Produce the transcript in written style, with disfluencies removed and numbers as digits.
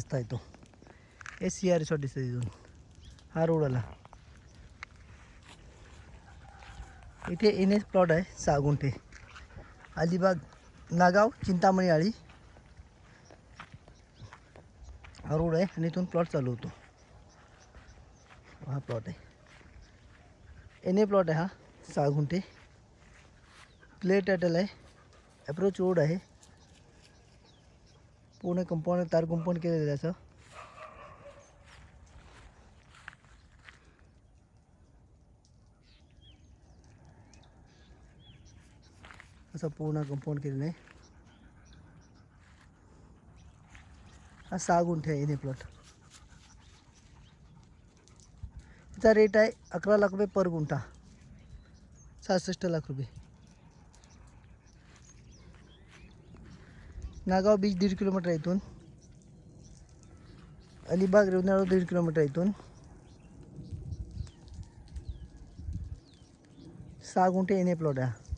रस्ता आहे तो SCR रिसॉर्ट दिसते तिथून. हा रोड आला. इथे NS प्लॉट आहे 6 गुंठे. अलिबाग नागाव चिंतामणी आळी हा रोड आहे आणि इथून प्लॉट चालू होतो. हा प्लॉट आहे NA प्लॉट आहे हा 6 गुंठे. क्लिअर टायटल आहे. अप्रोच रोड आहे. पूर्ण कंपाऊंड तार कंपाऊंड केलेलं आहे असं. असं पूर्ण कंपाऊंड केलेलं आहे. हा 6 गुंठे आहे NA प्लॉट. त्याचा रेट आहे 11 लाख रुपये पर गुंठा, 66 लाख रुपये. नागाव बीच 1.5 किलोमीटर इथून. अलिबाग रेवन्या 1.5 किलोमीटर इथून. 6 गुंठे NA प्लॉट आहे.